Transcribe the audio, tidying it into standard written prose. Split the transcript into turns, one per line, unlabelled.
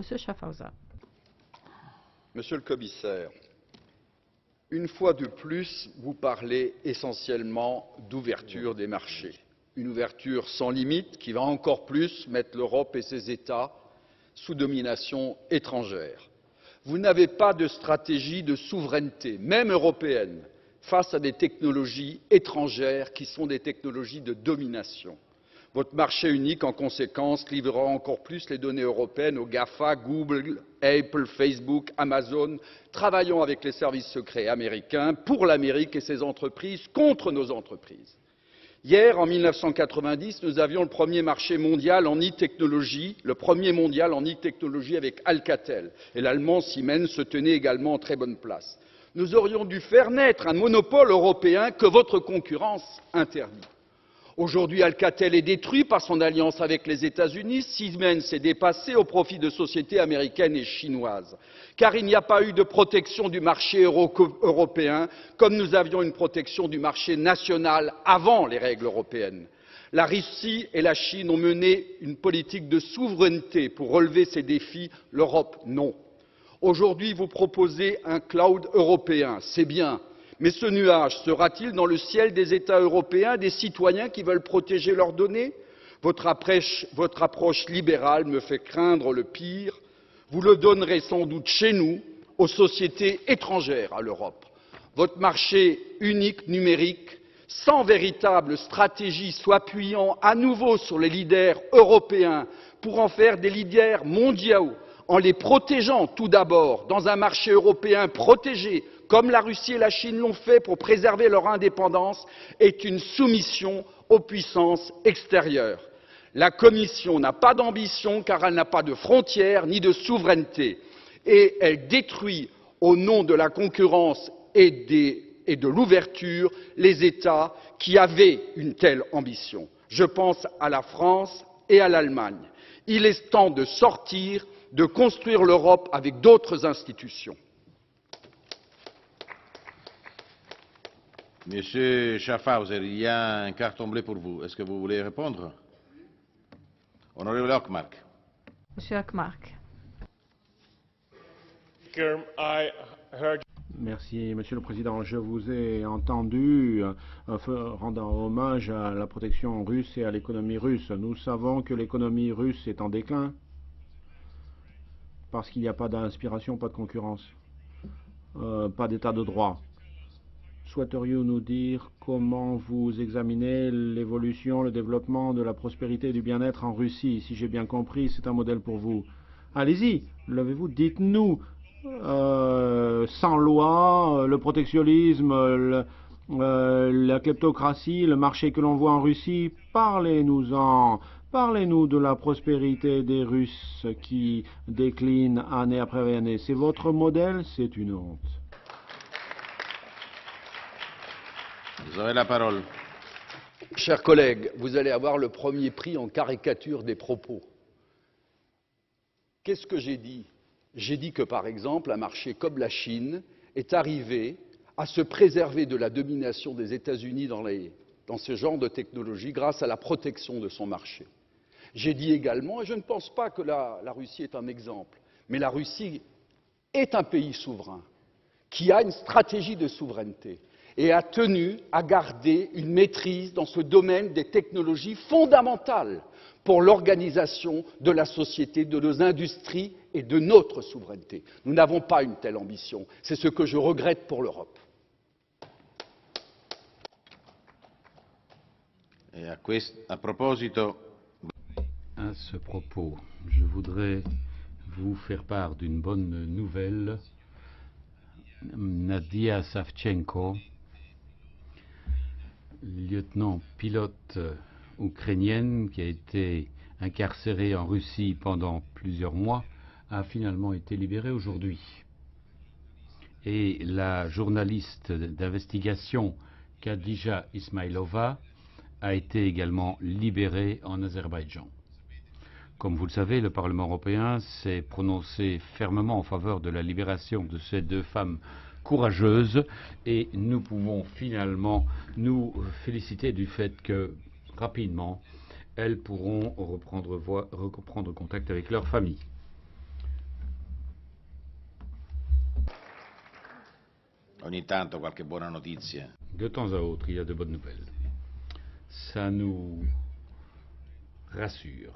Monsieur Schaffhauser.
Monsieur le Commissaire, une fois de plus, vous parlez essentiellement d'ouverture des marchés. Une ouverture sans limite qui va encore plus mettre l'Europe et ses États sous domination étrangère. Vous n'avez pas de stratégie de souveraineté, même européenne, face à des technologies étrangères qui sont des technologies de domination. Votre marché unique, en conséquence, livrera encore plus les données européennes aux GAFA, Google, Apple, Facebook, Amazon, travaillant avec les services secrets américains pour l'Amérique et ses entreprises contre nos entreprises. Hier, en 1990, nous avions le premier marché mondial en e-technologie, le premier mondial en e-technologie avec Alcatel, et l'allemand Siemens se tenait également en très bonne place. Nous aurions dû faire naître un monopole européen que votre concurrence interdit. Aujourd'hui, Alcatel est détruit par son alliance avec les États-Unis, Siemens est dépassé au profit de sociétés américaines et chinoises, car il n'y a pas eu de protection du marché européen comme nous avions une protection du marché national avant les règles européennes. La Russie et la Chine ont mené une politique de souveraineté pour relever ces défis, l'Europe non. Aujourd'hui, vous proposez un cloud européen, c'est bien. Mais ce nuage sera-t-il dans le ciel des États européens, des citoyens qui veulent protéger leurs données? Votre approche libérale me fait craindre le pire. Vous le donnerez sans doute chez nous, aux sociétés étrangères à l'Europe. Votre marché unique numérique, sans véritable stratégie, soit appuyant à nouveau sur les leaders européens pour en faire des leaders mondiaux, en les protégeant tout d'abord dans un marché européen protégé, comme la Russie et la Chine l'ont fait pour préserver leur indépendance, est une soumission aux puissances extérieures. La Commission n'a pas d'ambition car elle n'a pas de frontières ni de souveraineté et elle détruit, au nom de la concurrence et de l'ouverture, les États qui avaient une telle ambition. Je pense à la France et à l'Allemagne. Il est temps de sortir, de construire l'Europe avec d'autres institutions.
Monsieur Schaffhauser, il y a un carton bleu pour vous. Est-ce que vous voulez répondre? Honorable Hökmark.
Monsieur Hökmark.
Merci, Monsieur le Président. Je vous ai entendu rendre hommage à la protection russe et à l'économie russe. Nous savons que l'économie russe est en déclin parce qu'il n'y a pas d'inspiration, pas de concurrence, pas d'état de droit. Souhaiteriez-vous nous dire comment vous examinez l'évolution, le développement de la prospérité et du bien-être en Russie? Si j'ai bien compris, c'est un modèle pour vous. Allez-y, levez-vous, dites-nous, sans loi, le protectionnisme, la kleptocratie, le marché que l'on voit en Russie, parlez-nous-en. Parlez-nous de la prospérité des Russes qui déclinent année après année. C'est votre modèle? C'est une honte.
Vous avez la parole.
Chers collègues, vous allez avoir le premier prix en caricature des propos. Qu'est-ce que j'ai dit? J'ai dit que, par exemple, un marché comme la Chine est arrivé à se préserver de la domination des États-Unis dans ce genre de technologie grâce à la protection de son marché. J'ai dit également, et je ne pense pas que la Russie est un exemple, mais la Russie est un pays souverain qui a une stratégie de souveraineté et a tenu à garder une maîtrise dans ce domaine des technologies fondamentales pour l'organisation de la société, de nos industries et de notre souveraineté. Nous n'avons pas une telle ambition. C'est ce que je regrette pour l'Europe.
Et à
ce propos, je voudrais vous faire part d'une bonne nouvelle. Nadia Savchenko, lieutenant pilote ukrainienne qui a été incarcérée en Russie pendant plusieurs mois, a finalement été libérée aujourd'hui. Et la journaliste d'investigation Khadija Ismailova a été également libérée en Azerbaïdjan. Comme vous le savez, le Parlement européen s'est prononcé fermement en faveur de la libération de ces deux femmes courageuses et nous pouvons finalement nous féliciter du fait que, rapidement, elles pourront reprendre contact avec leur famille.
Ogni tanto qualche buona notizia.
De temps à autre, il y a de bonnes nouvelles. Ça nous rassure.